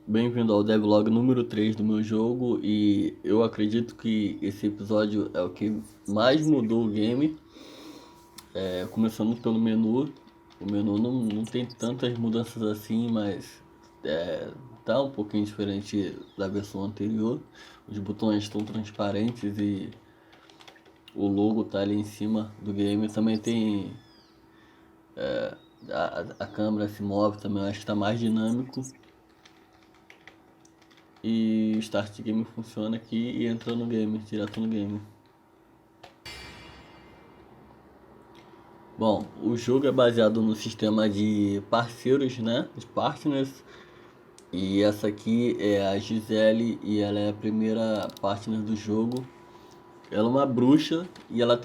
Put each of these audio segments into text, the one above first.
Bem-vindo ao devlog número 3 do meu jogo e eu acredito que esse episódio é o que mais mudou o game. Começando pelo menu, o menu não tem tantas mudanças assim, mas tá um pouquinho diferente da versão anterior. Os botões estão transparentes e o logo tá ali em cima do game. Também tem a câmera se move também, eu acho que tá mais dinâmico. E o Start Game funciona aqui e entra no game, direto no game. Bom, o jogo é baseado no sistema de parceiros, né? De partners. E essa aqui é a Gisele e ela é a primeira partner do jogo. Ela é uma bruxa e ela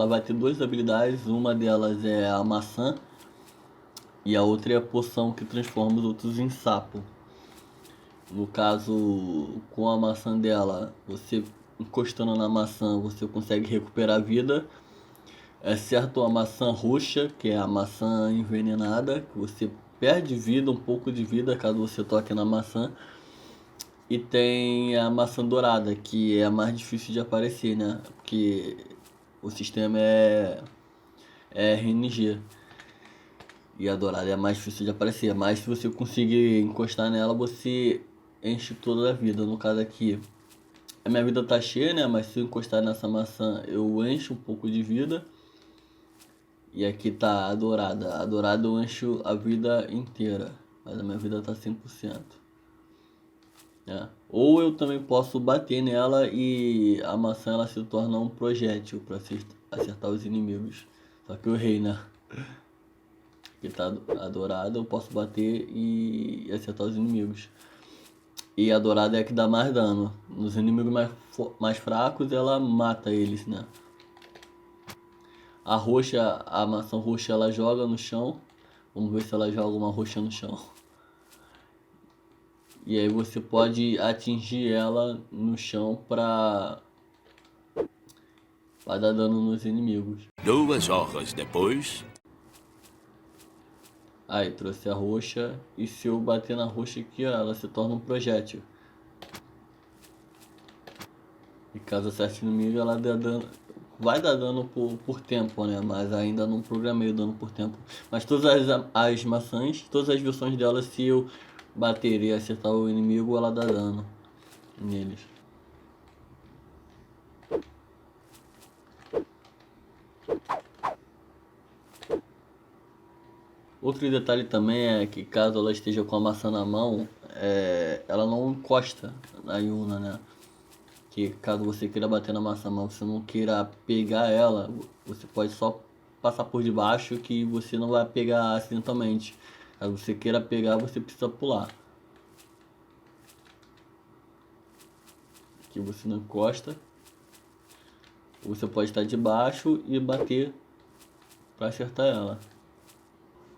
vai ter duas habilidades. Uma delas é a maçã e a outra é a poção que transforma os outros em sapo. No caso, com a maçã dela, você encostando na maçã, você consegue recuperar a vida. Exceto a maçã roxa, que é a maçã envenenada, que você perde vida, um pouco de vida caso você toque na maçã. E tem a maçã dourada, que é a mais difícil de aparecer, né? Porque o sistema é RNG. E a dourada é a mais difícil de aparecer. Mas se você conseguir encostar nela, você enche toda a vida. No caso aqui, a minha vida tá cheia, né? Mas se eu encostar nessa maçã, eu encho um pouco de vida. E aqui tá a dourada. A dourada eu encho a vida inteira. Mas a minha vida tá 100%. Ou eu também posso bater nela e a maçã ela se torna um projétil para acertar os inimigos. Só que eu errei, né? Aqui tá a dourada, eu posso bater e acertar os inimigos. E a dourada é a que dá mais dano. Nos inimigos mais fracos ela mata eles, né? A roxa, a maçã roxa ela joga no chão. Vamos ver se ela joga uma roxa no chão. E aí você pode atingir ela no chão pra dar dano nos inimigos. 2 horas depois. Aí trouxe a roxa e se eu bater na roxa aqui, ó, ela se torna um projétil. E caso acerte o inimigo, ela dá dano. Vai dar dano por tempo, né? Mas ainda não programei o dano por tempo. Mas todas as maçãs, todas as versões dela, se eu bater e acertar o inimigo, ela dá dano neles. Outro detalhe também é que caso ela esteja com a maçã na mão, ela não encosta na Yuna, né? Que caso você queira bater na maçã, mas você não queira pegar ela, você pode só passar por debaixo que você não vai pegar acidentalmente. Caso você queira pegar, você precisa pular. Aqui você não encosta. Você pode estar debaixo e bater para acertar ela.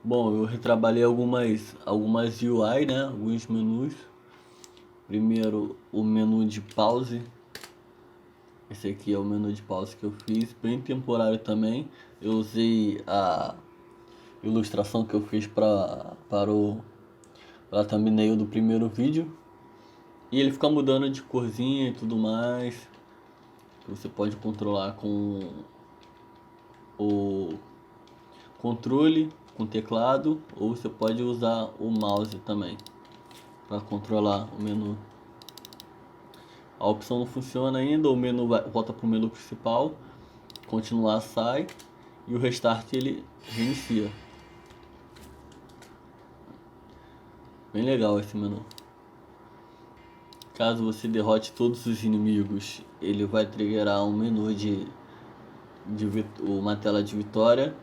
Bom, eu retrabalhei algumas UI, né? Alguns menus. Primeiro, o menu de pause. Esse aqui é o menu de pause que eu fiz, bem temporário também. Eu usei a ilustração que eu fiz para a thumbnail do primeiro vídeo. E ele fica mudando de corzinha e tudo mais. Você pode controlar com o controle, com teclado, ou você pode usar o mouse também para controlar o menu. A opção não funciona ainda, o menu volta para o menu principal, continuar sai e o restart ele reinicia. Bem legal esse menu. Caso você derrote todos os inimigos, ele vai triggerar um menu uma tela de vitória.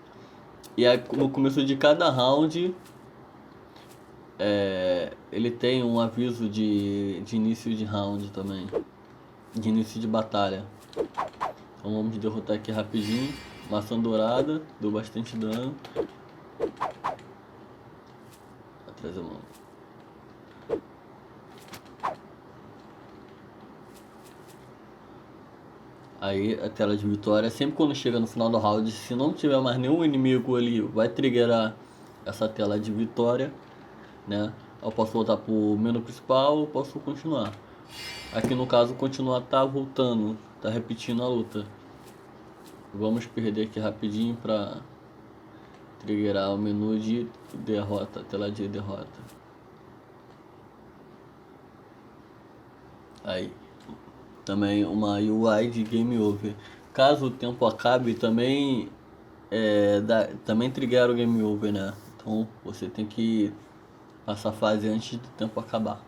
E aí, no começo de cada round, ele tem um aviso de início de round também, de início de batalha. Então vamos derrotar aqui rapidinho. Maçã dourada, deu bastante dano. Atrás a mão. Aí a tela de vitória, sempre quando chega no final do round, se não tiver mais nenhum inimigo ali, vai triggerar essa tela de vitória, né? Eu posso voltar pro menu principal ou posso continuar. Aqui no caso continuar tá voltando, tá repetindo a luta. Vamos perder aqui rapidinho pra triggerar o menu de derrota, tela de derrota. Aí, também uma UI de game over. Caso o tempo acabe, também também trigger o game over, né? Então você tem que passar a fase antes do tempo acabar.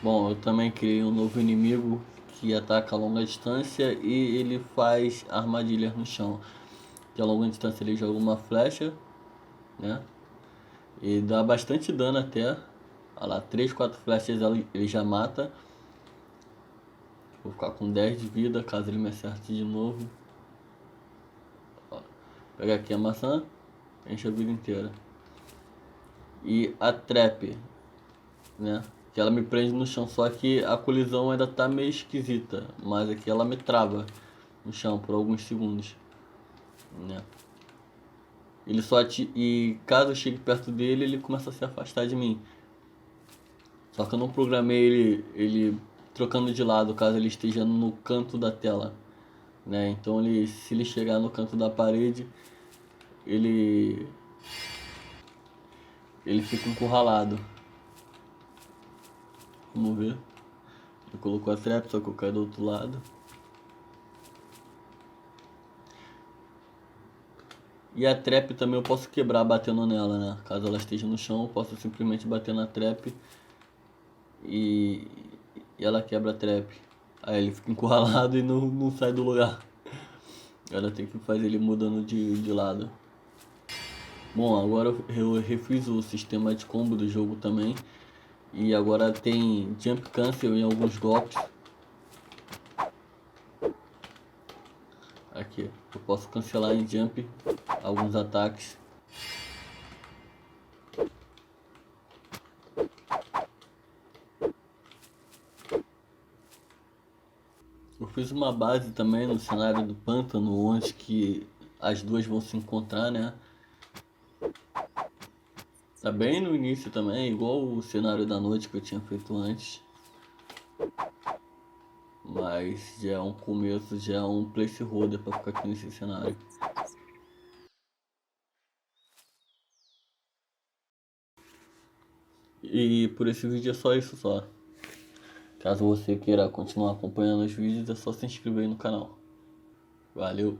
Bom, eu também criei um novo inimigo que ataca a longa distância e ele faz armadilhas no chão. De a longa distância ele joga uma flecha, né? E dá bastante dano até. Olha lá, 3, 4 flechas ele já mata. Vou ficar com 10 de vida caso ele me acerte de novo. Ó, pegar aqui a maçã, enche a vida inteira. E a trap, né? Que ela me prende no chão, só que a colisão ainda tá meio esquisita. Mas aqui ela me trava no chão por alguns segundos, né? Ele só e caso eu chegue perto dele, ele começa a se afastar de mim. Só que eu não programei ele trocando de lado caso ele esteja no canto da tela, né? Então se ele chegar no canto da parede, ele fica encurralado. Vamos ver. Ele colocou a trap, só que eu caio do outro lado. E a trap também eu posso quebrar batendo nela, né? Caso ela esteja no chão, eu posso simplesmente bater na trap e ela quebra a trap. Aí ele fica encurralado e não sai do lugar. Ela tem que fazer ele mudando de lado. Bom, agora eu refiz o sistema de combo do jogo também. E agora tem jump cancel em alguns golpes. Aqui, eu posso cancelar em jump alguns ataques. Eu fiz uma base também no cenário do pântano, onde que as duas vão se encontrar, né? Tá bem no início também, igual o cenário da noite que eu tinha feito antes. Mas já é um começo, já é um placeholder pra ficar aqui nesse cenário. E por esse vídeo é só isso só. Caso você queira continuar acompanhando os vídeos, é só se inscrever aí no canal. Valeu!